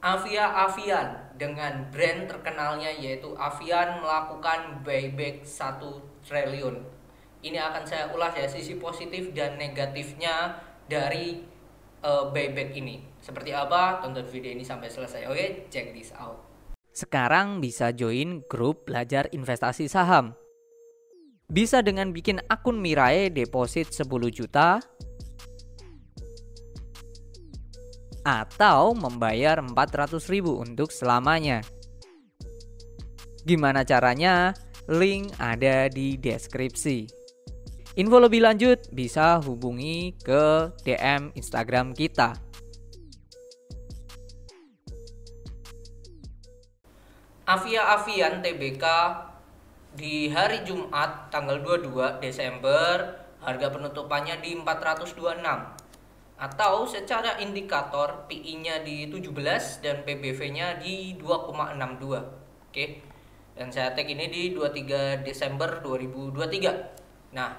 Avia Avian dengan brand terkenalnya yaitu Avian melakukan buyback 1 triliun. Ini akan saya ulas ya sisi positif dan negatifnya dari buyback ini. Seperti apa? Tonton video ini sampai selesai. Oke, check this out. Sekarang bisa join grup belajar investasi saham. Bisa dengan bikin akun Mirai deposit 10 juta atau membayar 400.000 untuk selamanya. Gimana caranya? Link ada di deskripsi. Info lebih lanjut bisa hubungi ke DM Instagram kita. Avia Avian Tbk di hari Jumat tanggal 22 Desember harga penutupannya di 426 atau secara indikator PI-nya di 17 dan PBV-nya di 2,62. Oke. Dan saya tag ini di 23 Desember 2023. Nah,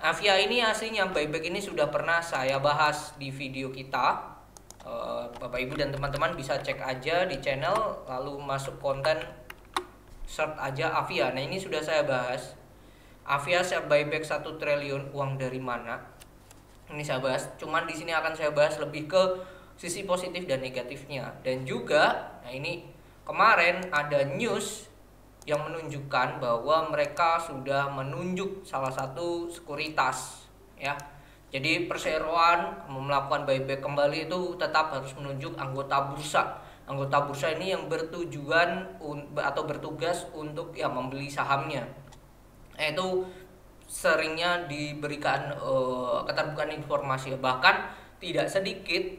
Avia ini aslinya buyback ini sudah pernah saya bahas di video kita. Bapak Ibu dan teman-teman bisa cek aja di channel, lalu masuk konten, search aja Avia. Nah, ini sudah saya bahas. Avia saya buyback 1 triliun, uang dari mana? Ini saya bahas, cuman di sini akan saya bahas lebih ke sisi positif dan negatifnya. Dan juga, nah ini kemarin ada news yang menunjukkan bahwa mereka sudah menunjuk salah satu sekuritas, ya. Jadi perseroan melakukan buyback kembali itu tetap harus menunjuk anggota bursa. Anggota bursa ini yang bertujuan atau bertugas untuk ya membeli sahamnya. Itu seringnya diberikan keterbukaan informasi, bahkan tidak sedikit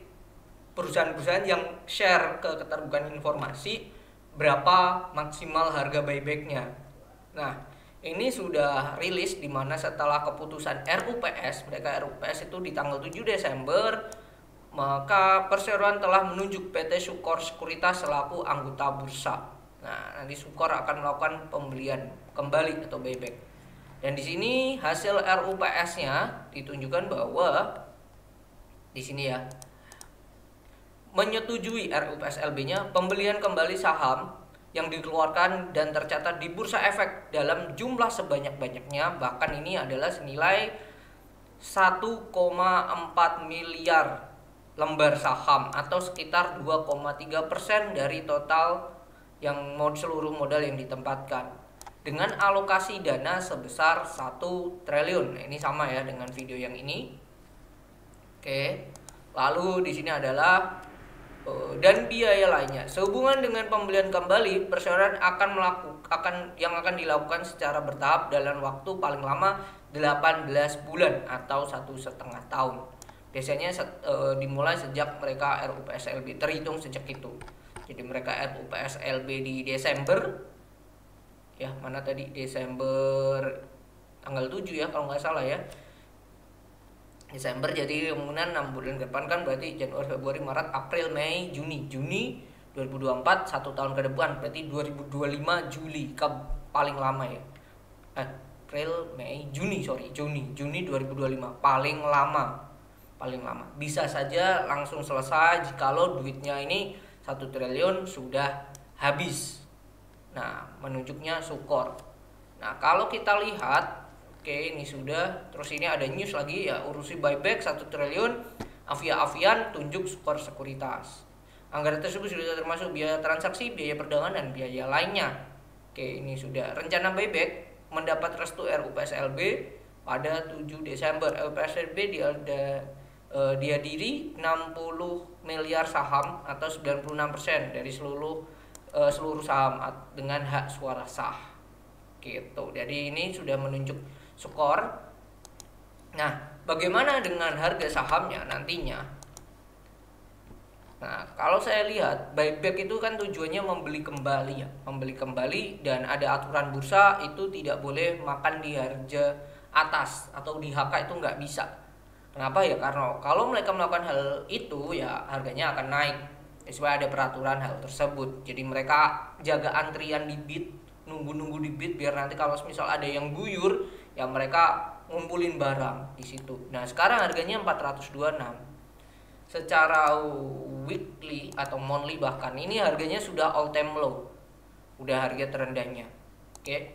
perusahaan-perusahaan yang share ke keterbukaan informasi berapa maksimal harga buybacknya. Nah, ini sudah rilis di mana setelah keputusan RUPS, mereka RUPS itu di tanggal 7 Desember, maka perseroan telah menunjuk PT Sukor Sekuritas selaku anggota bursa. Nah, nanti Sukor akan melakukan pembelian kembali atau buyback. Dan di sini hasil RUPS-nya ditunjukkan bahwa di sini ya menyetujui RUPS LB-nya pembelian kembali saham yang dikeluarkan dan tercatat di Bursa Efek dalam jumlah sebanyak-banyaknya, bahkan ini adalah senilai 1,4 miliar lembar saham atau sekitar 2,3% dari total yang seluruh modal yang ditempatkan, dengan alokasi dana sebesar 1 triliun. Nah, ini sama ya dengan video yang ini. Oke. Lalu di sini adalah dan biaya lainnya. Sehubungan dengan pembelian kembali, perseroan yang akan dilakukan secara bertahap dalam waktu paling lama 18 bulan atau 1,5 tahun. Biasanya dimulai sejak mereka RUPS LB, terhitung sejak itu. Jadi mereka RUPS LB di Desember, ya mana tadi, Desember tanggal 7 ya kalau nggak salah ya, Desember. Jadi kemudian 6 bulan ke depan kan berarti Januari, Februari, Maret, April, Mei, Juni 2024, 1 tahun ke depan berarti 2025 Juli paling lama ya. April, Mei, Juni 2025 paling lama. Bisa saja langsung selesai jikalau duitnya ini 1 triliun sudah habis. Nah, menunjuknya Sukor. Nah, kalau kita lihat, oke, ini sudah. Terus ini ada news lagi ya, urusi buyback 1 triliun, Avia Avian tunjuk Sukor Sekuritas. Anggaran tersebut sudah termasuk biaya transaksi, biaya perdagangan, dan biaya lainnya. Oke, ini sudah. Rencana buyback mendapat restu RUPS LB pada 7 Desember. RUPS LB dihadiri 60 miliar saham atau 96% dari seluruh saham dengan hak suara sah gitu. Jadi ini sudah menunjuk Sukor. Nah, bagaimana dengan harga sahamnya nantinya? Nah, kalau saya lihat buyback itu kan tujuannya membeli kembali dan ada aturan bursa itu tidak boleh makan di harga atas atau di HK, itu nggak bisa. Kenapa ya? Karena kalau mereka melakukan hal itu ya harganya akan naik. Supaya ada peraturan hal tersebut. Jadi mereka jaga antrian di bid, nunggu di bid biar nanti kalau misal ada yang guyur ya mereka ngumpulin barang di situ. Nah, sekarang harganya 426. secara weekly atau monthly bahkan ini harganya sudah all time low, udah harga terendahnya. Oke,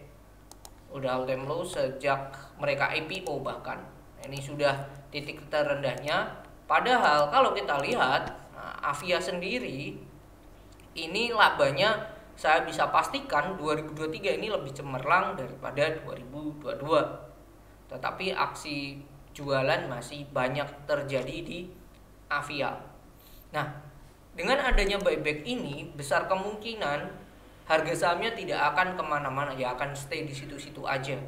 udah all time low sejak mereka IPO bahkan. Ini sudah titik terendahnya. Padahal kalau kita lihat Avia sendiri ini labanya saya bisa pastikan 2023 ini lebih cemerlang daripada 2022. Tetapi aksi jualan masih banyak terjadi di Avia. Nah, dengan adanya buyback ini besar kemungkinan harga sahamnya tidak akan kemana-mana, ya akan stay di situ-situ aja.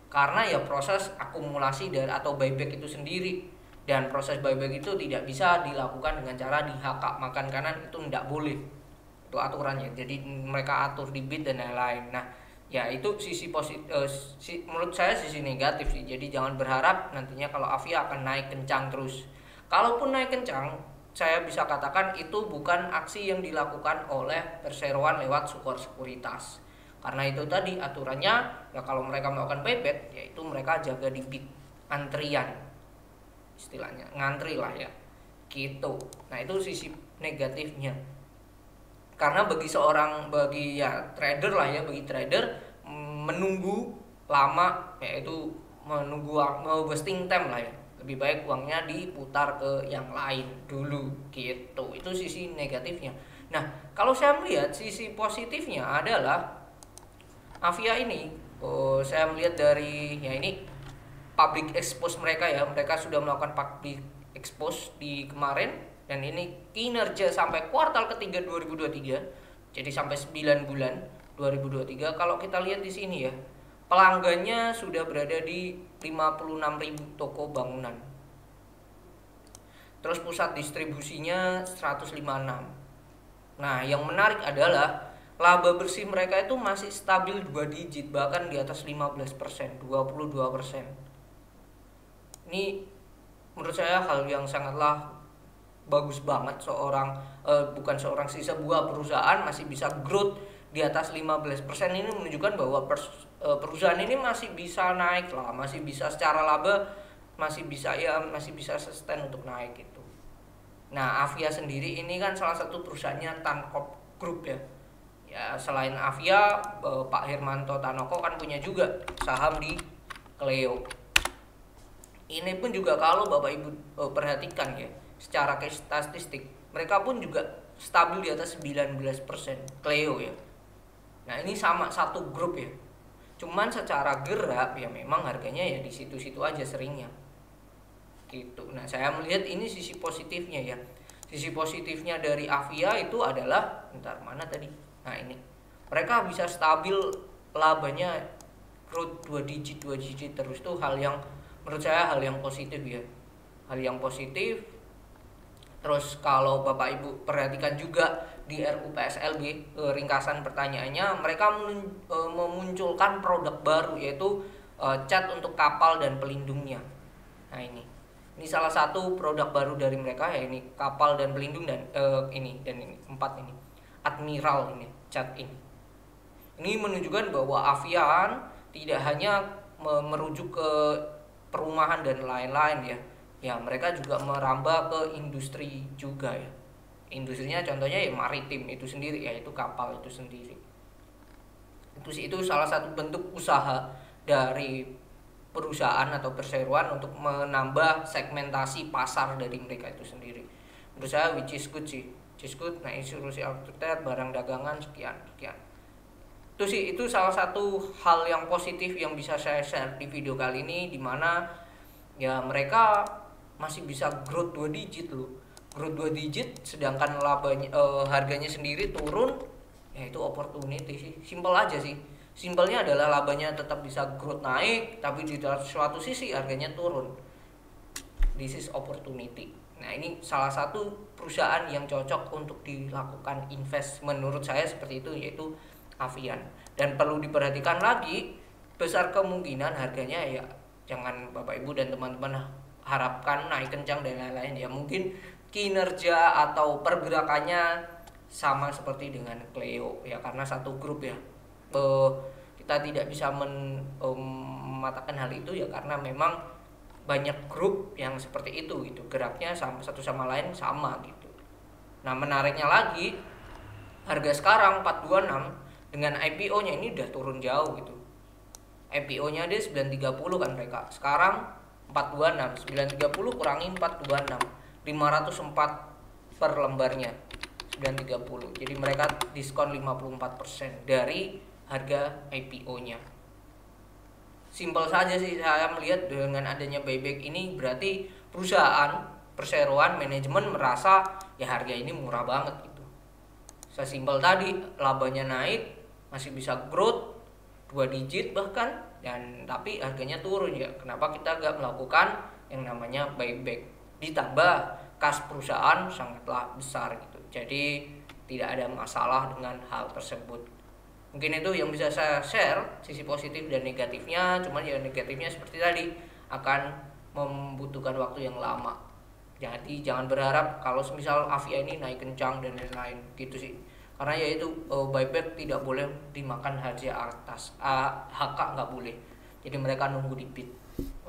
Karena ya proses akumulasi dan atau buyback itu sendiri, dan proses buyback itu tidak bisa dilakukan dengan cara di-HK makan kanan, itu tidak boleh, itu aturannya. Jadi mereka atur di bid dan lain-lain. Nah, ya itu sisi positif, menurut saya sisi negatif sih. Jadi jangan berharap nantinya kalau Avia akan naik kencang terus. Kalaupun naik kencang, saya bisa katakan itu bukan aksi yang dilakukan oleh perseroan lewat Sukor Sekuritas. Karena itu tadi aturannya, ya kalau mereka melakukan buyback, yaitu mereka jaga di bid, antrian, istilahnya ngantri lah ya, gitu. Nah itu sisi negatifnya. Karena bagi ya trader lah ya, bagi trader menunggu lama, yaitu menunggu wasting time lah ya. Lebih baik uangnya diputar ke yang lain dulu gitu. Itu sisi negatifnya. Nah, kalau saya melihat sisi positifnya adalah Avia ini, saya melihat dari ya ini public expose mereka ya. Mereka sudah melakukan public expose di kemarin, dan ini kinerja sampai kuartal ketiga 2023. Jadi sampai 9 bulan 2023. Kalau kita lihat di sini ya, pelanggannya sudah berada di 56.000 toko bangunan. Terus pusat distribusinya 156. Nah, yang menarik adalah laba bersih mereka itu masih stabil 2 digit, bahkan di atas 15%, 22%. Ini menurut saya hal yang sangatlah bagus banget. Bukan sebuah perusahaan masih bisa growth di atas 15%. Ini menunjukkan bahwa perusahaan ini masih bisa naik lah, masih bisa secara laba masih bisa sustain untuk naik gitu. Nah, Avia sendiri ini kan salah satu perusahaannya Tankop Group ya. Ya, selain Avia, Pak Hermanto Tanoko kan punya juga saham di Cleo. Ini pun juga kalau Bapak Ibu perhatikan ya, secara statistik mereka pun juga stabil di atas 19% Cleo ya. Nah, ini sama satu grup ya. Cuman secara gerak ya memang harganya ya di situ-situ aja seringnya. Gitu. Nah, saya melihat ini sisi positifnya ya. Sisi positifnya dari Avia itu adalah mana tadi? Nah, ini. Mereka bisa stabil labanya growth 2 digit terus, tuh hal yang menurut saya hal yang positif ya. Hal yang positif. Terus kalau Bapak Ibu perhatikan juga di RUPSLB, ringkasan pertanyaannya, mereka memunculkan produk baru yaitu cat untuk kapal dan pelindungnya. Nah, ini salah satu produk baru dari mereka ya, ini kapal dan pelindung, dan ini 4 ini Admiral, ini cat ini. Ini menunjukkan bahwa Avian tidak hanya merujuk ke perumahan dan lain-lain ya. Ya, mereka juga merambah ke industri juga ya. Industrinya contohnya ya maritim itu sendiri, yaitu kapal itu sendiri. Itu salah satu bentuk usaha dari perusahaan atau perseroan untuk menambah segmentasi pasar dari mereka itu sendiri. Menurut saya which is good sih. Which is good. Nah, instruksi alter barang dagangan sekian. Itu salah satu hal yang positif yang bisa saya share di video kali ini, dimana ya mereka masih bisa growth 2 digit loh. Growth 2 digit sedangkan labanya harganya sendiri turun, ya itu opportunity sih. Simpel aja sih. Simpelnya adalah labanya tetap bisa growth naik, tapi di suatu sisi harganya turun. This is opportunity. Nah, ini salah satu perusahaan yang cocok untuk dilakukan invest menurut saya seperti itu, yaitu Avian. Dan perlu diperhatikan lagi, besar kemungkinan harganya ya jangan Bapak Ibu dan teman-teman harapkan naik kencang dan lain-lain ya. Mungkin kinerja atau pergerakannya sama seperti dengan Cleo ya, karena satu grup ya. Kita tidak bisa mengatakan hal itu ya, karena memang banyak grup yang seperti itu gitu, geraknya sama satu sama lain sama gitu. Nah menariknya lagi, harga sekarang 426 dengan IPO-nya ini udah turun jauh gitu. IPO-nya dia 930 kan mereka, sekarang 426, 930 kurangi 426, 504 per lembarnya 930. Jadi mereka diskon 54% dari harga IPO-nya. Simpel saja sih saya melihat, dengan adanya buyback ini berarti perusahaan perseroan manajemen merasa ya harga ini murah banget gitu. Sesimpel tadi, labanya naik, masih bisa growth 2 digit bahkan, dan tapi harganya turun ya. Kenapa kita gak melakukan yang namanya buyback? Ditambah kas perusahaan sangatlah besar gitu. Jadi tidak ada masalah dengan hal tersebut. Mungkin itu yang bisa saya share, sisi positif dan negatifnya. Cuman ya negatifnya seperti tadi, akan membutuhkan waktu yang lama. Jadi jangan berharap kalau misal Avia ini naik kencang dan lain-lain gitu sih. Karena yaitu buyback tidak boleh dimakan haja atas, HK nggak boleh. Jadi mereka nunggu di bid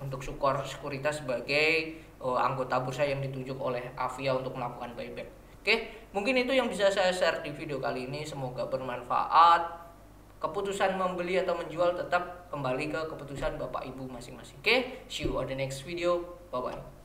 untuk sekuritas sebagai anggota bursa yang ditunjuk oleh Avia untuk melakukan buyback. Oke, mungkin itu yang bisa saya share di video kali ini. Semoga bermanfaat. Keputusan membeli atau menjual tetap kembali ke keputusan Bapak Ibu masing-masing. Oke, see you on the next video. Bye bye.